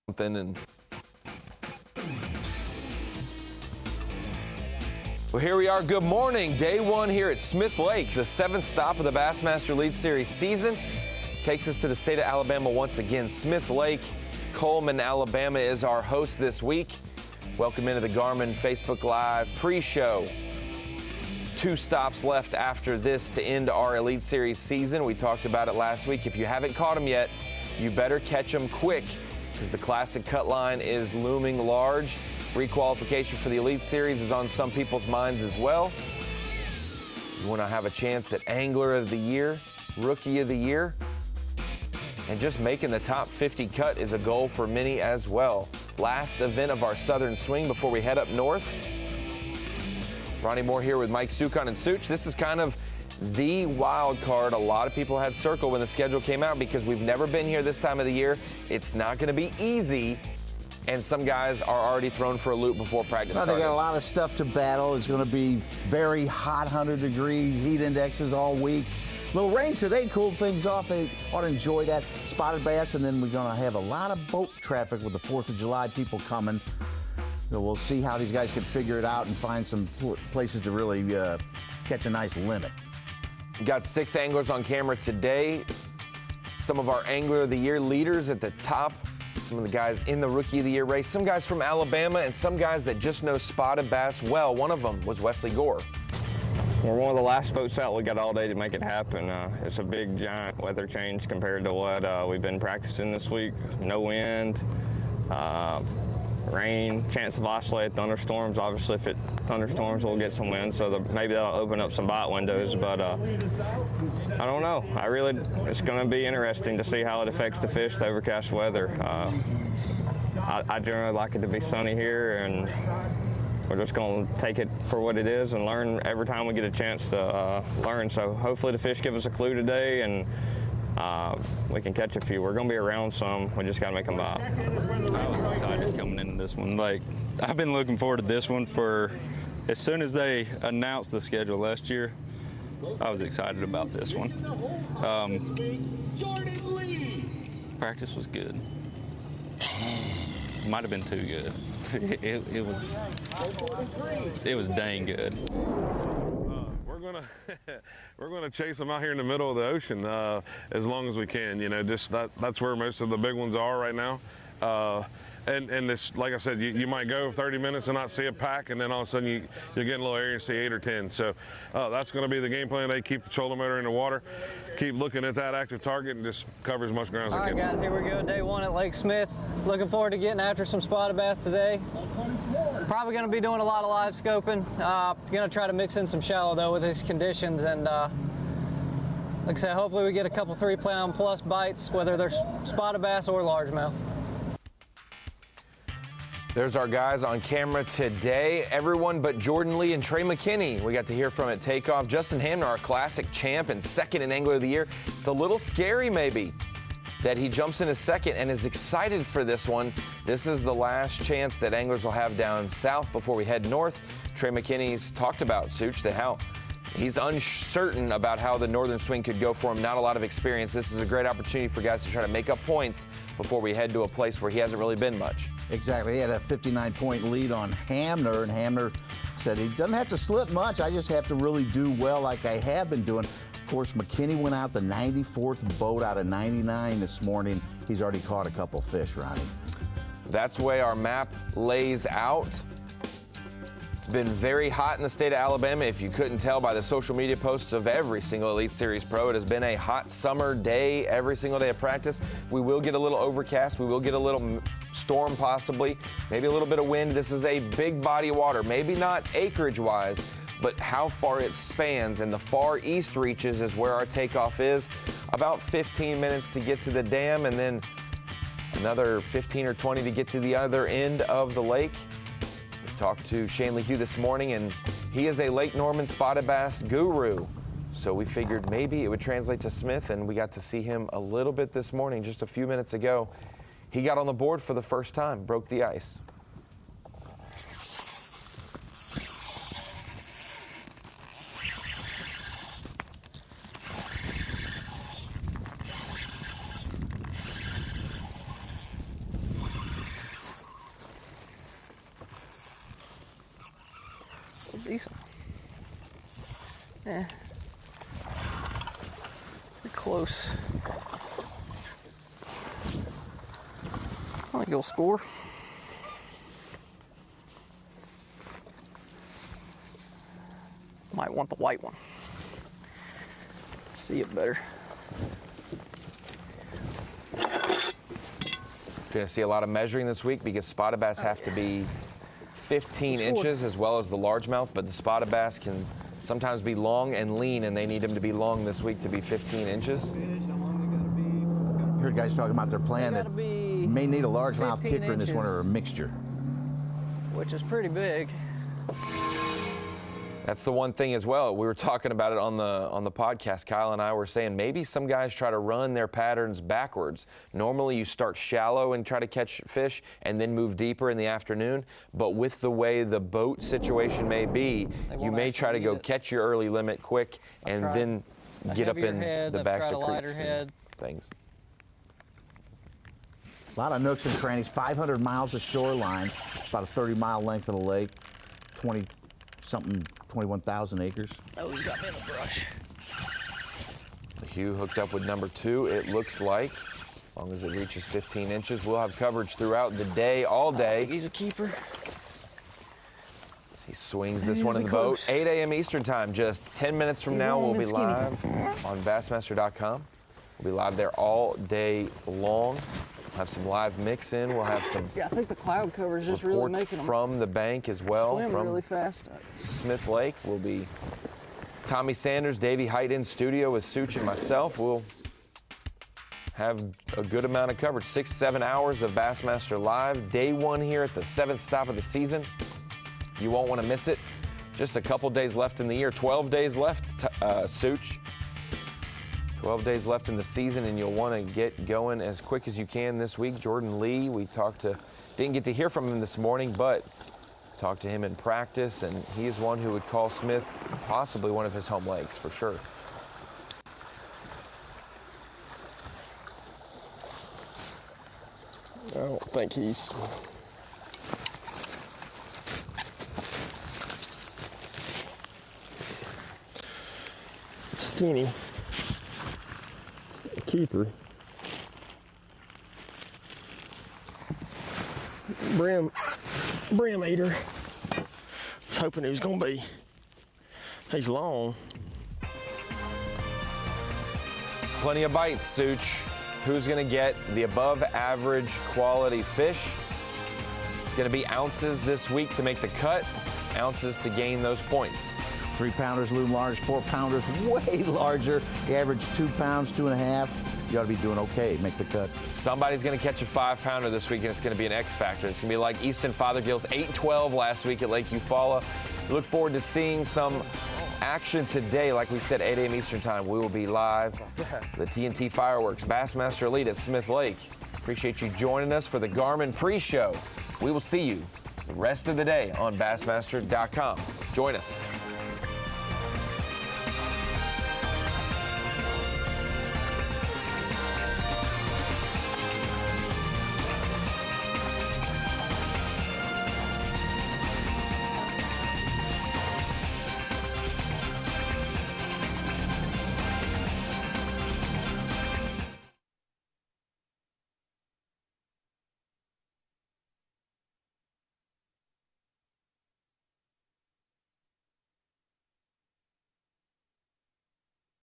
something. And well, here we are. Good morning. Day one here at Smith Lake, the 7th stop of the Bassmaster Elite Series season. Takes us to the state of Alabama once again. Smith Lake, Coleman, Alabama is our host this week. Welcome into the Garmin Facebook Live pre-show. 2 stops left after this to end our Elite Series season. We talked about it last week. If you haven't caught them yet, you better catch them quick because the Classic cut line is looming large. Requalification for the Elite Series is on some people's minds as well. You want to have a chance at Angler of the Year, Rookie of the Year, and just making the top 50 cut is a goal for many as well. Last event of our Southern Swing before we head up north. Ronnie Moore here with Mike Sukon and Such. This is kind of the wild card a lot of people had circled when the schedule came out because we've never been here this time of the year. It's not going to be easy, and some guys are already thrown for a loop before practice started. They got a lot of stuff to battle. It's going to be very hot, 100-degree heat indexes all week. Little rain today cooled things off. They ought to enjoy that. Spotted bass, and then we're going to have a lot of boat traffic with the 4th of July people coming. So we'll see how these guys can figure it out and find some places to really catch a nice limit. We've got 6 anglers on camera today. Some of our Angler of the Year leaders at the top. Some of the guys in the Rookie of the Year race. Some guys from Alabama and some guys that just know spotted bass well. One of them was Wesley Gore. We're one of the last boats out. We got all day to make it happen. It's a big, giant weather change compared to what we've been practicing this week. No wind, rain, chance of isolated thunderstorms. Obviously, if it thunderstorms, we'll get some wind, so maybe that'll open up some bite windows. But I don't know. It's going to be interesting to see how it affects the fish, the overcast weather. I generally like it to be sunny here, and we're just going to take it for what it is and learn every time we get a chance to learn. So hopefully the fish give us a clue today, and we can catch a few. We're going to be around some. We just got to make them bite. I was excited coming into this one. I've been looking forward to this one as soon as they announced the schedule last year. I was excited about this one. Practice was good. Might have been too good. It was dang good. We're gonna chase them out here in the middle of the ocean as long as we can. You know, just that's where most of the big ones are right now. And it's, like I said, you might go 30 minutes and not see a pack, and then all of a sudden you're getting a little area and see 8 or 10. So that's going to be the game plan today. Keep the trolling motor in the water, keep looking at that active target, and just cover as much ground as I can. All right, guys, here we go. Day one at Lake Smith. Looking forward to getting after some spotted bass today. Probably going to be doing a lot of live scoping. Going to try to mix in some shallow, though, with these conditions. And like I said, hopefully we get a couple 3-pound plus bites, whether they're spotted bass or largemouth. There's our guys on camera today. Everyone but Jordan Lee and Trey McKinney we got to hear from at takeoff. Justin Hamner, our Classic champ and 2nd in Angler of the Year. It's a little scary maybe that he jumps in a 2nd and is excited for this one. This is the last chance that anglers will have down south before we head north. Trey McKinney's talked about, Such, how he's uncertain about how the northern swing could go for him. Not a lot of experience. This is a great opportunity for guys to try to make up points before we head to a place where he hasn't really been much. Exactly. He had a 59-point lead on Hamner, and Hamner said he doesn't have to slip much. I just have to really do well like I have been doing. Of course, McKinney went out the 94th boat out of 99 this morning. He's already caught a couple fish, Ronnie. That's the way our map lays out. It's been very hot in the state of Alabama. If you couldn't tell by the social media posts of every single Elite Series pro, it has been a hot summer day every single day of practice. We will get a little overcast. We will get a little storm possibly, maybe a little bit of wind. This is a big body of water, maybe not acreage-wise, but how far it spans and the far east reaches is where our takeoff is. About 15 minutes to get to the dam and then another 15 or 20 to get to the other end of the lake. We talked to Shane LeHue this morning, and he is a Lake Norman spotted bass guru. So we figured maybe it would translate to Smith, and we got to see him a little bit this morning, just a few minutes ago. He got on the board for the first time, broke the ice. decent. Yeah. Pretty close. I think he'll score. Might want the white one. See it better. Going to see a lot of measuring this week because spotted bass have to be 15 inches as well as the largemouth, but the spotted bass can sometimes be long and lean, and they need them to be long this week to be 15 inches. I heard guys talking about their plan that may need a largemouth kicker in this one or a mixture. Which is pretty big. That's the one thing as well. We were talking about it on the podcast. Kyle and I were saying maybe some guys try to run their patterns backwards. Normally you start shallow and try to catch fish and then move deeper in the afternoon. But with the way the boat situation may be, you may try to go catch your early limit quick and then get up in the backs of creeks and things. A lot of nooks and crannies, 500 miles of shoreline, about a 30-mile length of the lake, 21,000 acres. Oh, he's got me in the brush. Hugh hooked up with number 2, it looks like. As long as it reaches 15 inches, we'll have coverage throughout the day, all day. He's a keeper. He swings this one in the boat. 8 a.m. Eastern time, just 10 minutes from now, we'll be live on Bassmaster.com. We'll be live there all day long. We'll have some live mix in. We'll have some I think the cloud cover is just really making them from the bank as well. Swim from really fast. Smith Lake will be Tommy Sanders, Davey Height in studio with Such and myself. We'll have a good amount of coverage. 6-7 hours of Bassmaster Live. Day 1 here at the 7th stop of the season. You won't want to miss it. Just a couple days left in the year. 12 days left, Such. 12 days left in the season, and you'll want to get going as quick as you can this week. Jordan Lee, didn't get to hear from him this morning, but talked to him in practice, and he is one who would call Smith possibly one of his home lakes for sure. I don't think he's skinny. Keeper. Brim eater. Was hoping he was gonna be. He's long. Plenty of bites, Such. Who's gonna get the above average quality fish? It's gonna be ounces this week to make the cut, ounces to gain those points. 3-pounders loom large, 4-pounders way larger. The average 2 pounds, 2.5. You ought to be doing okay. Make the cut. Somebody's going to catch a 5-pounder this week, and it's going to be an X factor. It's going to be like Easton Fothergill's 8-12 last week at Lake Eufaula. Look forward to seeing some action today. Like we said, 8 a.m. Eastern time, we will be live. The TNT Fireworks Bassmaster Elite at Smith Lake. Appreciate you joining us for the Garmin pre-show. We will see you the rest of the day on Bassmaster.com. Join us.